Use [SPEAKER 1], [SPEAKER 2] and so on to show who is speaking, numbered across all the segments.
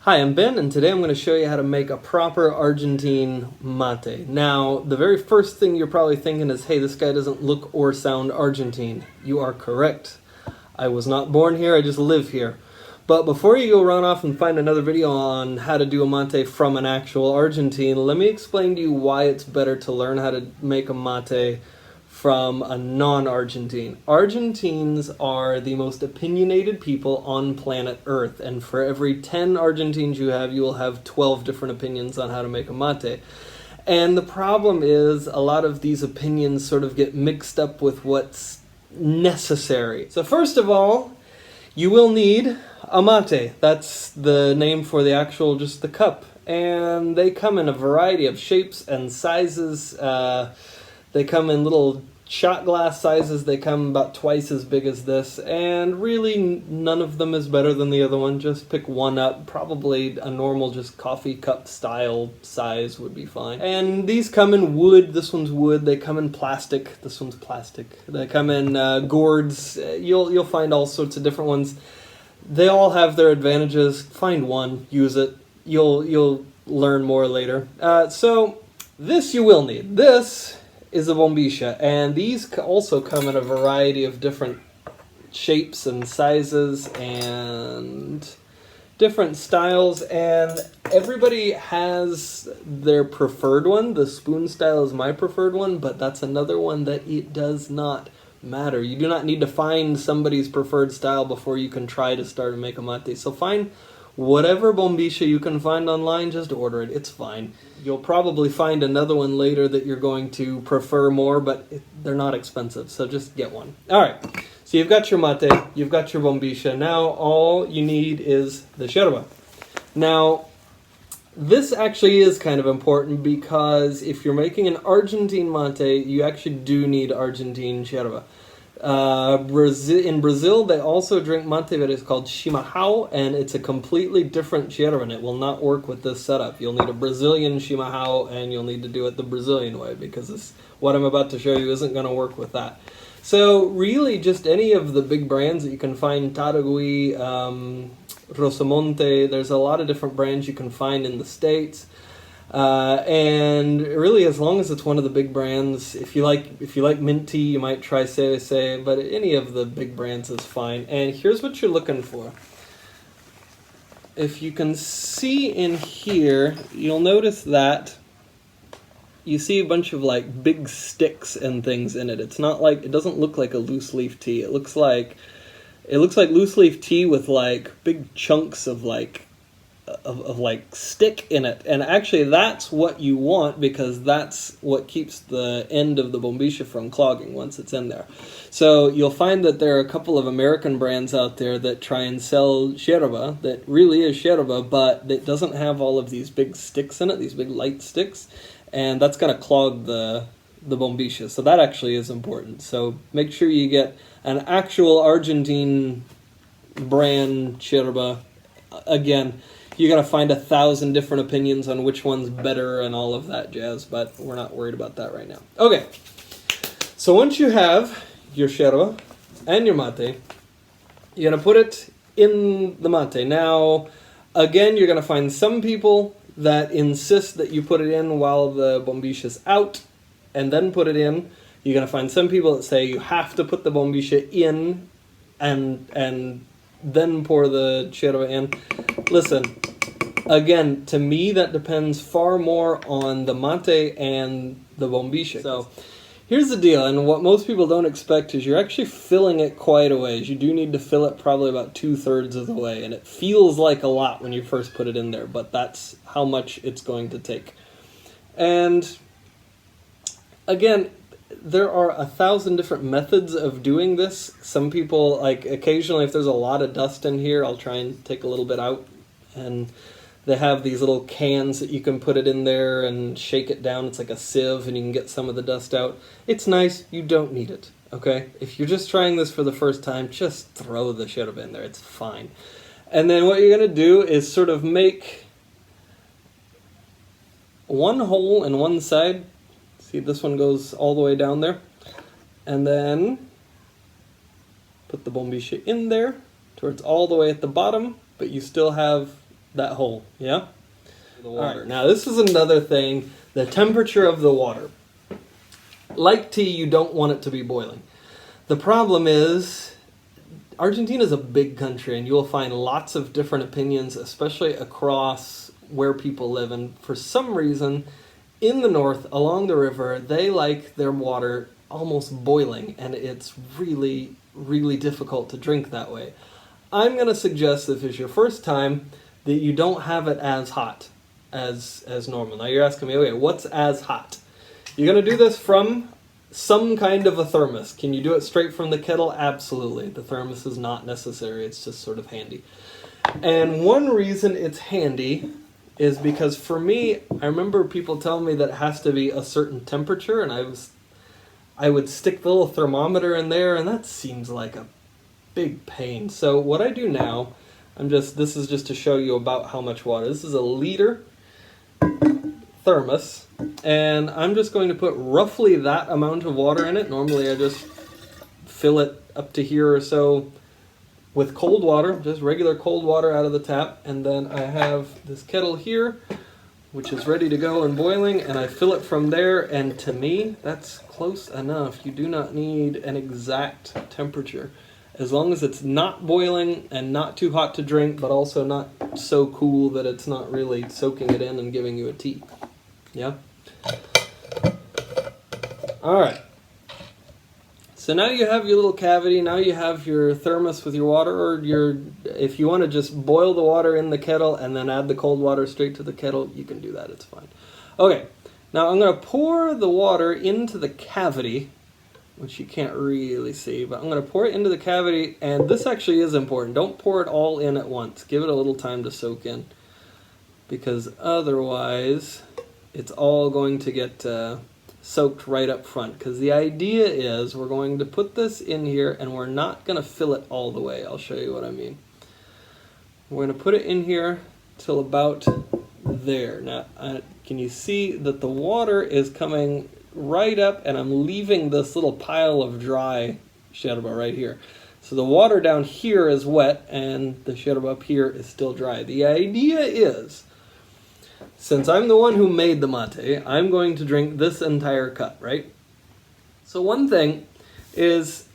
[SPEAKER 1] Hi, I'm Ben, and today I'm going to show you how to make a proper Argentine mate. Now, the very first thing you're probably thinking is, hey, this guy doesn't look or sound Argentine. You are correct. I was not born here, I just live here. But before you go run off and find another video on how to do a mate from an actual Argentine, let me explain to you why it's better to learn how to make a mate from a non-Argentine. Argentines are the most opinionated people on planet Earth, and for every 10 Argentines you will have 12 different opinions on how to make a mate. And the problem is a lot of these opinions sort of get mixed up with what's necessary. So first of all, you will need a mate. That's the name for the actual, just the cup. And they come in a variety of shapes and sizes. They come in little shot glass sizes. They come about twice as big as this, and really none of them is better than the other one. Just pick one up. Probably a normal just coffee cup style size would be fine. And these come in wood. This one's wood. They come in plastic. This one's plastic. They come in gourds. You'll find all sorts of different ones. They all have their advantages. Find one, use it. You'll learn more later. So this you will need. This is a Bombisha, and these also come in a variety of different shapes and sizes and different styles, and everybody has their preferred one. The spoon style is my preferred one, but that's another one that it does not matter. You do not need to find somebody's preferred style before you can try to start and make a mate. So find whatever Bombisha you can find online, just order it. It's fine. You'll probably find another one later that you're going to prefer more, but they're not expensive, so just get one. Alright, so you've got your mate, you've got your Bombisha. Now all you need is the yerba. Now, this actually is kind of important because if you're making an Argentine mate, you actually do need Argentine yerba. In Brazil, they also drink mate that is called chimarrão, and it's a completely different yerba, and it will not work with this setup. You'll need a Brazilian chimarrão, and you'll need to do it the Brazilian way, because what I'm about to show you isn't going to work with that. So really, just any of the big brands that you can find, Taragui, Rosamonte, there's a lot of different brands you can find in the States. And really, as long as it's one of the big brands, if you like mint tea, you might try CVC, but any of the big brands is fine. And here's what you're looking for. If you can see in here, you'll notice that you see a bunch of like big sticks and things in it. It's not like, it doesn't look like a loose leaf tea. It looks like loose leaf tea with like big chunks of like stick in it, and actually that's what you want, because that's what keeps the end of the Bombisha from clogging once it's in there. So you'll find that there are a couple of American brands out there that try and sell yerba that really is yerba, but it doesn't have all of these big sticks in it, these big light sticks, and that's going to clog the Bombisha. So that actually is important. So make sure you get an actual Argentine brand yerba. Again, you're going to find 1,000 different opinions on which one's better and all of that jazz, but we're not worried about that right now. Okay, so once you have your yerba and your mate, you're going to put it in the mate. Now, again, you're going to find some people that insist that you put it in while the Bombisha's out and then put it in. You're going to find some people that say you have to put the Bombisha in and then pour the yerba in. Listen, again, to me that depends far more on the mate and the Bombisha. So here's the deal, and what most people don't expect is you're actually filling it quite a ways. You do need to fill it probably about 2/3 of the way, and it feels like a lot when you first put it in there, but that's how much it's going to take. And again, there are 1,000 different methods of doing this. Some people, like occasionally if there's a lot of dust in here, I'll try and take a little bit out, and they have these little cans that you can put it in there and shake it down. It's like a sieve, and you can get some of the dust out. It's nice. You don't need it, okay? If you're just trying this for the first time, just throw the yerba in there. It's fine. And then what you're going to do is sort of make one hole in one side. See, this one goes all the way down there. And then put the Bombisha in there to where it's all the way at the bottom, but you still have that hole, yeah? The water. Right. Now this is another thing, the temperature of the water. Like tea, you don't want it to be boiling. The problem is, Argentina is a big country, and you will find lots of different opinions, especially across where people live. And for some reason, in the north, along the river, they like their water almost boiling, and it's really, really difficult to drink that way. I'm going to suggest, if it's your first time, that you don't have it as hot as normal. Now you're asking me, okay, what's as hot? You're going to do this from some kind of a thermos. Can you do it straight from the kettle? Absolutely. The thermos is not necessary. It's just sort of handy. And one reason it's handy is because for me, I remember people telling me that it has to be a certain temperature, and I would stick the little thermometer in there, and that seems like a big pain. So what I do now, this is just to show you about how much water. This is a liter thermos, and I'm just going to put roughly that amount of water in it. Normally I just fill it up to here or so with cold water, just regular cold water out of the tap, and then I have this kettle here which is ready to go and boiling, and I fill it from there, and to me that's close enough. You do not need an exact temperature. As long as it's not boiling and not too hot to drink, but also not so cool that it's not really soaking it in and giving you a tea. Yeah? Alright. So now you have your little cavity, now you have your thermos with your water, or if you want to just boil the water in the kettle and then add the cold water straight to the kettle, you can do that, it's fine. Okay, now I'm going to pour the water into the cavity, which you can't really see, but I'm going to pour it into the cavity, and this actually is important. Don't pour it all in at once. Give it a little time to soak in, because otherwise it's all going to get soaked right up front. Because the idea is we're going to put this in here, and we're not going to fill it all the way. I'll show you what I mean. We're going to put it in here till about there. Now, can you see that the water is coming right up, and I'm leaving this little pile of dry yerba right here. So the water down here is wet, and the yerba up here is still dry. The idea is, since I'm the one who made the mate, I'm going to drink this entire cup, right? So one thing is,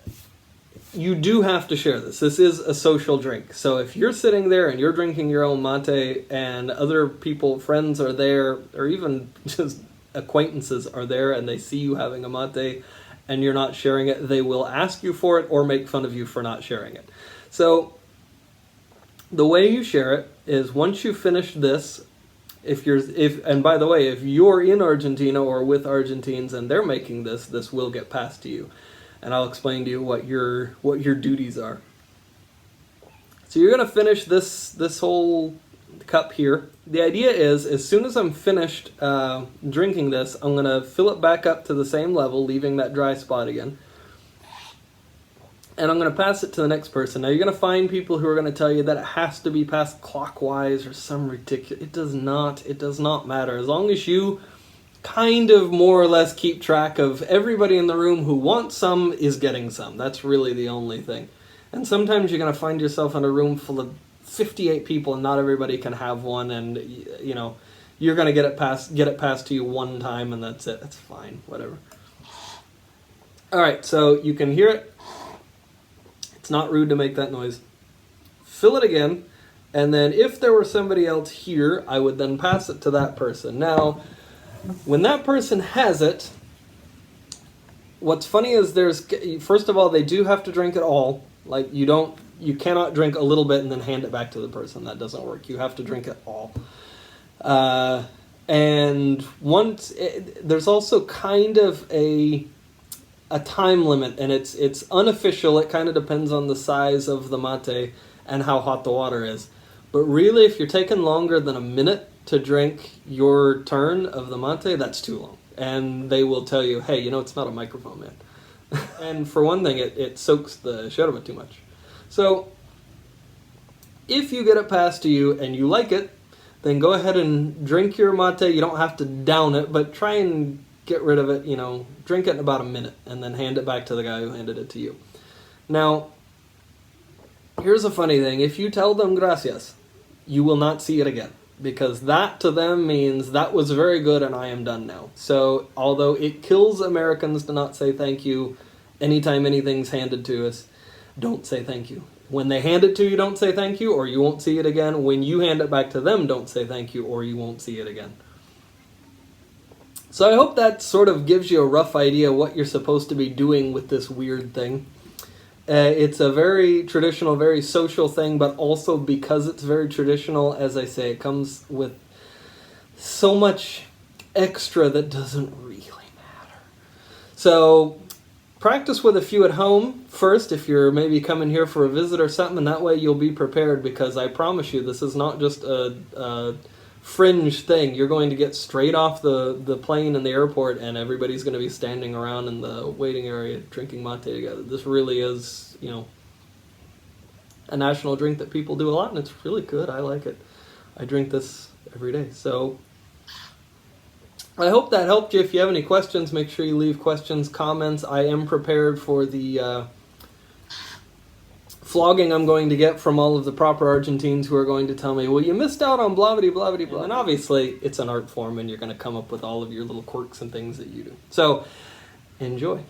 [SPEAKER 1] you do have to share this. This is a social drink. So if you're sitting there and you're drinking your own mate, and other people, friends are there, or even just acquaintances are there, and they see you having a mate and you're not sharing it, they will ask you for it or make fun of you for not sharing it. So the way you share it is, once you finish this, and by the way, if you're in Argentina or with Argentines and they're making this will get passed to you, and I'll explain to you what your duties are. So you're going to finish this whole cup here. The idea is, as soon as I'm finished drinking this, I'm going to fill it back up to the same level, leaving that dry spot again. And I'm going to pass it to the next person. Now you're going to find people who are going to tell you that it has to be passed clockwise or some ridiculous. It does not matter. As long as you kind of more or less keep track of everybody in the room who wants some is getting some. That's really the only thing. And sometimes you're going to find yourself in a room full of 58 people, and not everybody can have one, and you know, you're going to get it passed to you one time, and that's it. That's fine, whatever. All right, so you can hear it. It's not rude to make that noise. Fill it again, and then if there were somebody else here, I would then pass it to that person. Now, when that person has it, what's funny is first of all, they do have to drink it all. Like, you cannot drink a little bit and then hand it back to the person. That doesn't work. You have to drink it all. And there's also kind of a time limit, and it's unofficial. It kind of depends on the size of the mate and how hot the water is. But really, if you're taking longer than a minute to drink your turn of the mate, that's too long. And they will tell you, hey, it's not a microphone, man. And for one thing, it soaks the yerba too much. So if you get it passed to you and you like it, then go ahead and drink your mate. You don't have to down it, but try and get rid of it, drink it in about a minute, and then hand it back to the guy who handed it to you. Now, here's a funny thing. If you tell them gracias, you will not see it again. Because that to them means that was very good and I am done now. So although it kills Americans to not say thank you anytime anything's handed to us, don't say thank you. When they hand it to you, don't say thank you or you won't see it again. When you hand it back to them, don't say thank you or you won't see it again. So I hope that sort of gives you a rough idea what you're supposed to be doing with this weird thing. It's a very traditional, very social thing, but also because it's very traditional, as I say, it comes with so much extra that doesn't really matter. So practice with a few at home first if you're maybe coming here for a visit or something, and that way you'll be prepared, because I promise you this is not just a fringe thing. You're going to get straight off the plane in the airport and everybody's going to be standing around in the waiting area drinking mate together. This really is, a national drink that people do a lot, and it's really good. I like it. I drink this every day. So I hope that helped you. If you have any questions, make sure you leave questions, comments. I am prepared for the flogging I'm going to get from all of the proper Argentines who are going to tell me, well, you missed out on blah, blah, blah, blah, blah. And obviously, it's an art form, and you're going to come up with all of your little quirks and things that you do. So, enjoy.